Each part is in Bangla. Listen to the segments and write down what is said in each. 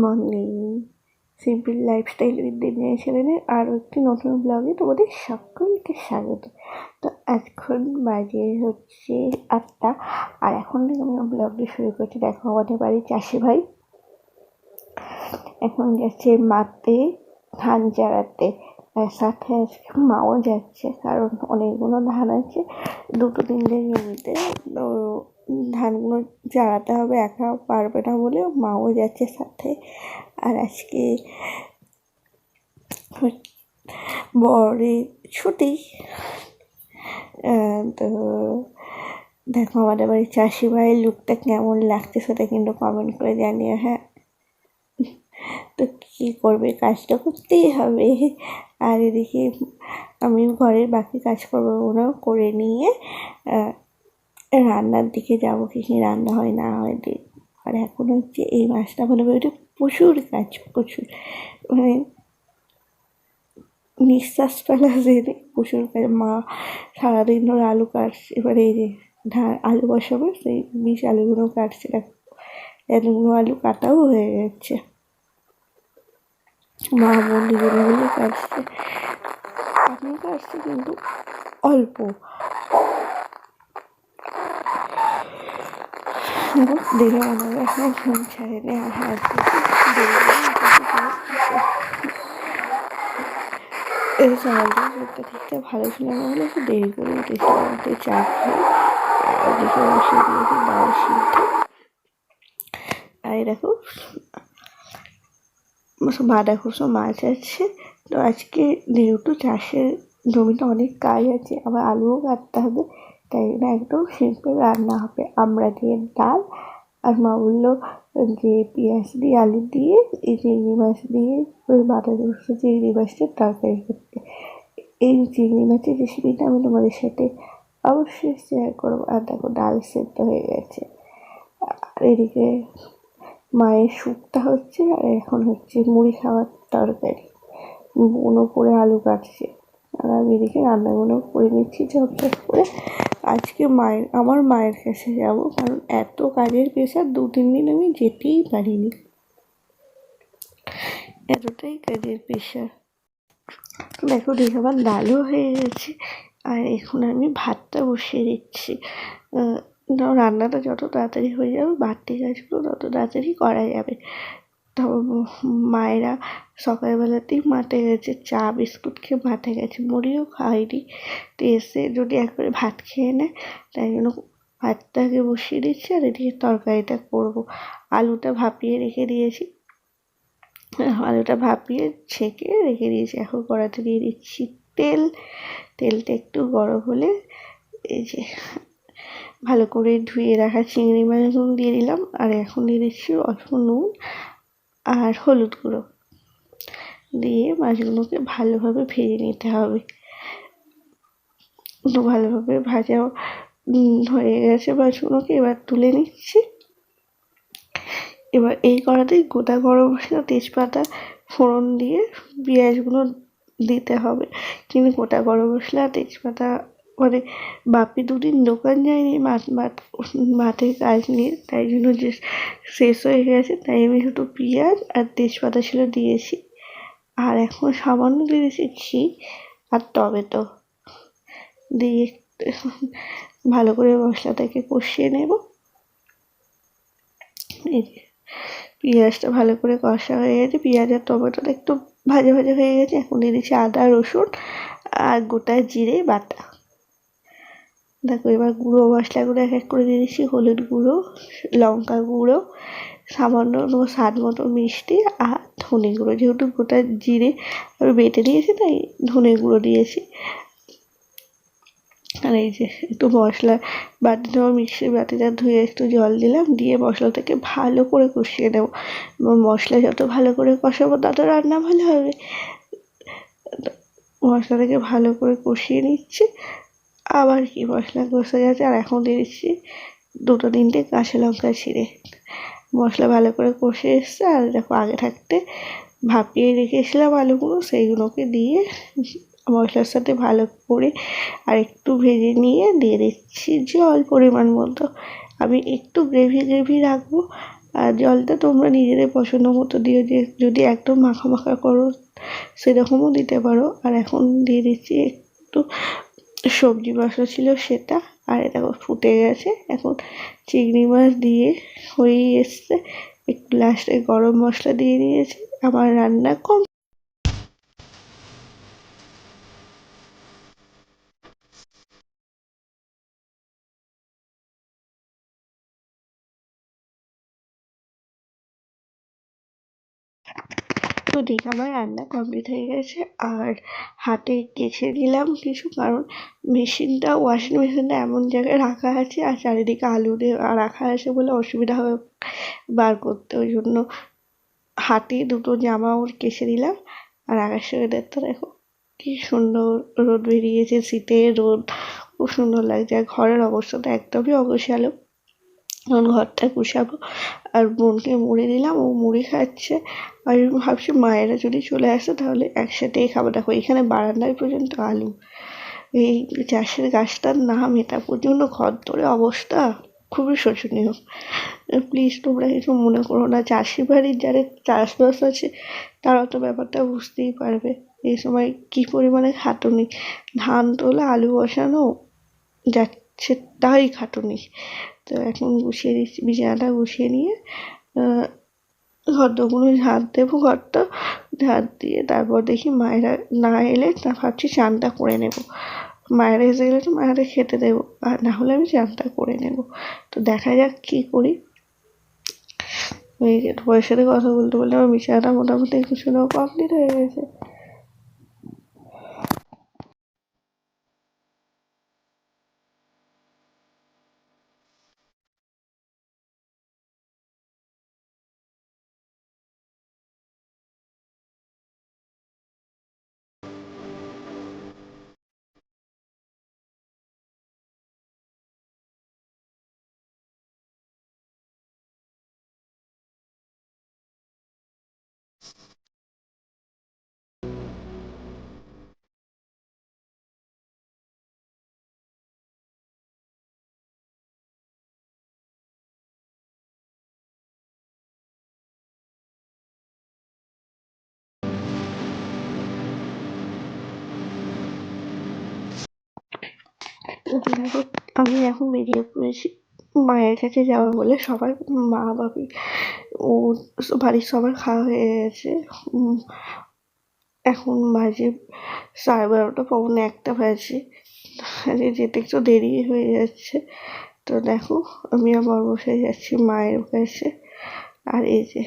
মর্নিং, সিম্পল লাইফস্টাইল উইথ দিনের চ্যানেলে আরও একটি নতুন ব্লগে তোমাদের সকলকে স্বাগত। তো এখন বাজে হচ্ছে 8টা, আর এখন থেকে আমি ব্লগটি শুরু করছি। দেখো আমাদের বাড়ির চাষি ভাই এখন যাচ্ছে মাঠে ধান চারাতে, আর সাথে আজকে মাও যাচ্ছে, কারণ অনেকগুলো ধান আছে 2-3 জমিতে। তো ধানগুলো চারাতে হবে, একা পারবে না বলে মাও যাচ্ছে সাথে। আর আজকে বড়ের ছুটি। তো দেখো আমাদের বাড়ির চাষি ভাইয়ের লুকটা কেমন লাগছে সেটা কিন্তু কমেন্ট করে জানিও। হ্যাঁ, তো কী করবে, কাজটা করতেই হবে। আর এদিকে আমি ঘরের বাকি কাজকর্মগুলো করে নিয়ে রান্নার দিকে যাবো, কী রান্না হয় না হয় দিই। আর এখন হচ্ছে এই মাসটা ভালো করে প্রচুর কাজ, প্রচুর মানে নিঃশ্বাস ফেলা যায়, প্রচুর কাজ। মা সারাদিন ধরে আলু কাটছে, এবারে এই যে আলু বসাবো, সেই আলুগুলো কাটছে। এতগুলো আলু কাটাও হয়ে যাচ্ছে, মা বন্ধুগুলো মিলে কাটছে, আমি কাটছি কিন্তু অল্প। দেখে মনে হয় এখন ঘুম ছাড়েনি। আর হ্যাঁ, এই সকালটা চোখটা ঠিকঠাক ভালো ছিল না বলে একটু দেরি করে উঠেছিলাম। তো চা খাই, ওদিকে বসে দিয়েছি ডাল সিদ্ধ। আর দেখো দেখো সব মাছ আছে। তো আজকে যেহেতু চাষের জমিতে অনেক কাজ আছে, আবার আলুও কাটতে হবে, তাই জন্য একদম সিম্পল রান্না হবে। আমরা দিয়ে ডাল, আর মা বললো যে পেঁয়াজ দিয়ে আলু দিয়ে এই চিংড়ি মাছ দিয়ে ওই বাটা চিংড়ি মাছের তরকারি করতে। এই চিংড়ি মাছের রেসিপিটা আমি তোমাদের সাথে অবশ্যই শেয়ার করবো। আর দেখো ডাল সেদ্ধ হয়ে গেছে, আর এদিকে মায়ের শুক্তা হচ্ছে, আর এখন হচ্ছে মুড়ি খাওয়ার তরকারি। বুনো করে আলু কাটছে, আর আমি এদিকে রান্নাগুলো করে নিচ্ছি ঝপঝপ করে। আজকে আমার মায়ের কাছে যাব, কারণ এত কাজের প্রেশার 2-3 দিন আমি যেতেই পারিনি, এতটাই কাজের প্রেশার। দেখো দেখে আমার ডালও হয়ে গেছে, আর এখন আমি ভাতটা বসিয়ে দিচ্ছি। রান্নাটা যত তাড়াতাড়ি হয়ে যাবে, বাড়তি কাজগুলো তত তাড়াতাড়ি করা যাবে। তো মায়েরা সকালবেলাতেই মাঠে গেছে, চা বিস্কুট খেয়ে মাঠে গেছে, মুড়িও খাওয়াইনি। তো এসে যদি একবারে ভাত খেয়ে নেয়, তাই জন্য ভাতটাকে বসিয়ে দিচ্ছি। আর এদিকে তরকারিটা করবো। আলুটা ভাপিয়ে রেখে দিয়েছি, আলুটা ভাপিয়ে ছেঁকে রেখে দিয়েছি। এখন কড়াতে দিয়ে দিচ্ছি তেলটা একটু গরম হলে এই যে ভালো করে ধুয়ে রাখা চিংড়ি মাছগুলো দিয়ে দিলাম। আর এখন দিয়ে দিচ্ছি অল্প নুন আর হলুদ গুঁড়ো দিয়ে মাছগুলোকে ভালোভাবে ভেজে নিতে হবে। তো ভালোভাবে ভাজা হয়ে গেছে মাছগুলোকে, এবার তুলে নিচ্ছি। এবার এই কড়াতেই গোটা গরম মশলা, তেজপাতা ফোড়ন দিয়ে পেঁয়াজগুলো দিতে হবে। কিন্তু গোটা গরম মশলা তেজপাতা মানে বাপি 2 দিন দোকান যায়নি মাঠে কাজ নিয়ে, তাই জন্য যে শেষ হয়ে গেছে, তাই আমি শুধু পেঁয়াজ আর তেজপাতা ছিল দিয়েছি। আর এখন সামান্য দিয়েছি ঘি আর টমেটো দিয়ে ভালো করে মশলাটাকে কষিয়ে নেব। এই যে পেঁয়াজটা ভালো করে কষা হয়ে গেছে, পেঁয়াজ আর টমেটোটা একটু ভাজা ভাজা হয়ে গেছে। এখন দিয়ে দিচ্ছি আদা রসুন আর গোটা জিরে বাটা। দেখো এবার গুঁড়ো মশলাগুলো এক এক করে দিয়ে দিচ্ছি। হলুদ গুঁড়ো, লঙ্কা গুঁড়ো, সামান্য স্বাদ মতো মিষ্টি আর ধনে গুঁড়ো। যেহেতু গোটা জিরে আমি বেটে দিয়েছি, তাই ধনে গুঁড়ো দিয়েছি। আর এই যে একটু মশলা বাটিটা, মিক্সির বাটিটা ধুয়ে একটু জল দিলাম, দিয়ে মশলাটাকে ভালো করে কষিয়ে নেব। মশলা যত ভালো করে কষাবো তত রান্না ভালো হবে। মশলাটাকে ভালো করে কষিয়ে নিচ্ছি। আবার কি মশলা কষে গেছে, আর এখন দিয়ে দিচ্ছি 2-3টে কাঁচা লঙ্কা ছিঁড়ে। মশলা ভালো করে কষে এসছে। আর দেখো আগে থাকতে ভাপিয়ে রেখেছিলাম আলুগুলো, সেইগুলোকে দিয়ে মশলার সাথে ভালো করে আর একটু ভেজে নিয়ে দিয়ে দিচ্ছি জল পরিমাণ মতো। আমি একটু গ্রেভি রাখবো, আর জলটা তোমরা নিজেদের পছন্দ মতো দিও, যে যদি একদম মাখা মাখা করো সেরকমও দিতে পারো। আর এখন দিয়ে দিচ্ছি একটু সবজি মশলা ছিল সেটা, আর এটা ফুটে গেছে। এখন চিংড়ি মাছ দিয়ে হয়েই এসছে, একটু লাস্টে গরম মশলা দিয়ে দিয়েছি। আমার রান্না কম। তো ঠিক আমার রান্না কমপ্লিট হয়ে গেছে। আর হাতে কেচে নিলাম কিছু, কারণ মেশিনটা, ওয়াশিং মেশিনটা এমন জায়গায় রাখা আছে আর চারিদিকে আলু দিয়ে রাখা আছে বলে অসুবিধা হবে বার করতে, ওই জন্য হাতে দুটো জামাও কেচে দিলাম। আর আকাশের ওয়েদারটা দেখো কি সুন্দর, রোদ বেরিয়েছে, শীতের রোদ, খুব সুন্দর লাগছে। আর ঘরের অবস্থাটা একদমই অগোছালো, এখন ঘরটা গুছাবো। আর বোনকে মুড়ি দিলাম, ও মুড়ি খাচ্ছে। আর আমি ভাবছি মায়েরা যদি চলে আসে তাহলে একসাথেই খাবো। দেখো এখানে বারান্দায় পর্যন্ত আলু, এই চাষের গাছটার নাম, এটা পর্যন্ত ঘর ধরে অবস্থা খুবই শোচনীয়। প্লিজ তোমরা কিছু মনে করো না, চাষি বাড়ির যাদের চাষবাস আছে তারা তো ব্যাপারটা বুঝতেই পারবে এই সময় কি পরিমাণে খাটুনি। ধান তোলা, আলু বসানো, যাচ্ছে তাই খাটুনি। তো এখন গুছিয়ে দিচ্ছি, বিছানাটা গুছিয়ে নিয়ে ঘরটাগুলো ঝাঁট দেবো। ঘরটা ঝাঁট দিয়ে তারপর দেখি মায়েরা না এলে, তা ভাবছি চানটা করে নেব। মায়েরা এসে গেলে তো মায়েরা খেতে দেবো, আর না হলে আমি চানটা করে নেব। তো দেখা যাক কী করি। ওই তোমার সাথে কথা বলতে বলতে আমার বিছানাটা মোটামুটি কিছু না কমপ্লিট হয়ে গেছে। দেখো আমি এখন বেরিয়ে পড়েছি মায়ের কাছে যাবো বলে। সবার মা বাপি ও বাড়ির সবার খাওয়া হয়ে গেছে। এখন বাজে 12:30, পৌনে 1টা বাজে। যেতে একটু দেরি হয়ে যাচ্ছে। তো দেখো আমি আবার বসে যাচ্ছি মায়ের কাছে। আর এই যে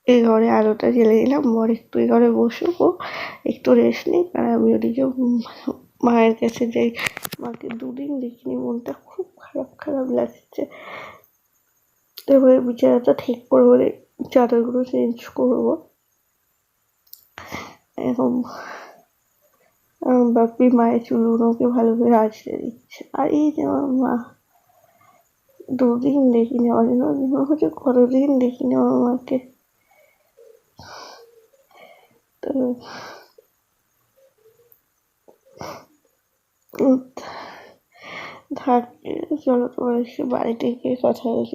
এই ঘরে আলোটা জ্বেলে দিলাম, বর একটু এই ঘরে বসবো, একটু রেস্ট নিই। আর আমি ওদিকে মায়ের কাছে যাই। মাকে দুদিন দেখিনি, মনটা খুব খারাপ খারাপ লাগছে। এবারে বিছানাটা ঠিক করবো, চাদরগুলো চেঞ্জ করবো। এখন বাপি মায়ের চুলগুলোকে ভালো করে আঁচড়ে দিচ্ছে। আর এই যে আমার মা, দুদিন দেখিনি, আমার জন্য মনে হচ্ছে কতদিন দেখিনি আমার মাকে। তো থাক, চলো তোমার এসে বাড়িতে গিয়ে কথা বলছি।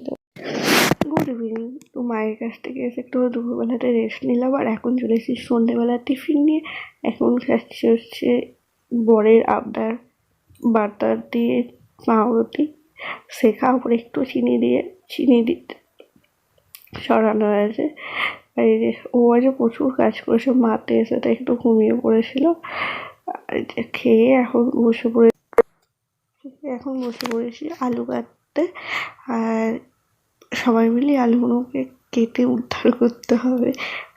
Good evening. তো মায়ের কাছ থেকে এসে একটু দুপুরবেলাতে রেস্ট নিলাম, আর এখন চলে এসেছি সন্ধ্যেবেলার টিফিন নিয়ে। এখন খাচ্ছি হচ্ছে বরের আবদার, বাটার দিয়ে পাউরুটি শেখা, উপরে একটু চিনি দিতে সরানো হয়েছে। আর এই যে ও আজ প্রচুর কাজ করেছে, মাতে এসে তাই একটু ঘুমিয়ে পড়েছিল। আর যে খেয়ে এখন বসে পড়েছি আলু কাটতে। আর সবাই মিলে আলুগুলোকে কেটে উদ্ধার করতে হবে,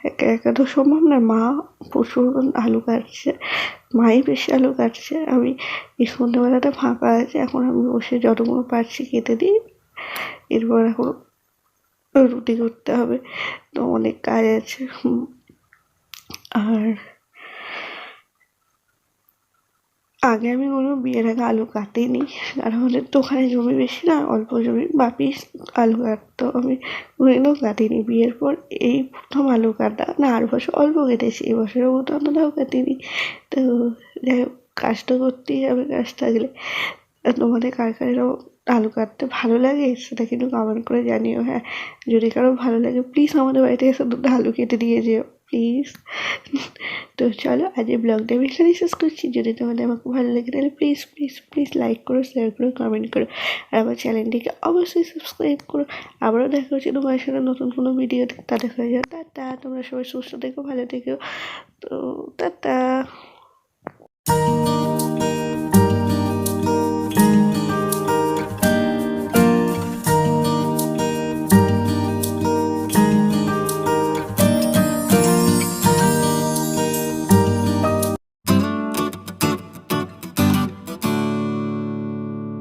একা একা তো সম্ভব না। মা প্রচুর আলু কাটছে, মাই বেশি আলু কাটছে। আমি এই সন্ধ্যেবেলাটা ফাঁকা আছে, এখন আমি বসে যতগুলো পারছি কেটে দিই। এরপর এখন রুটি করতে হবে, তো অনেক কাজ আছে। আর আগে আমি কোনো বিয়ের আগে আলু কাটিনি, আর আমাদের তো ওখানে জমি বেশি না, অল্প জমি, বাপি আলু কাটতো, আমি কোনোদিনও কাটিনি। বিয়ের পর এই প্রথম আলু কাটা, না আর বছর অল্প কেটেছি, এবছরের মতো অতটাও কাটিনি। তো যাই হোক, কাজটা করতেই হবে, কাজ থাকলে। তোমাদের কার কার এরকম আলু কাটতে ভালো লাগে সেটা কিন্তু কমেন্ট করে জানিও। হ্যাঁ, যদি কারো ভালো লাগে প্লিজ আমাদের বাড়িতে এসে দুটো আলু কেটে দিয়ে যেও প্লিজ। তো চলো আজ এই ব্লগটা আমি এখানেই শেষ করছি। যদি তোমাদের আমাকে ভালো লাগে তাহলে প্লিজ প্লিজ প্লিজ লাইক করো, শেয়ার করো, কমেন্ট করো, আর আমার চ্যানেলটিকে অবশ্যই সাবস্ক্রাইব করো। আবারও দেখা হচ্ছে তোমার সাথে নতুন কোনো ভিডিওতে। তাদের হয়ে যাও টাটা, তোমরা সবাই সুস্থ থেকো, ভালো থেকো। তো টাটা।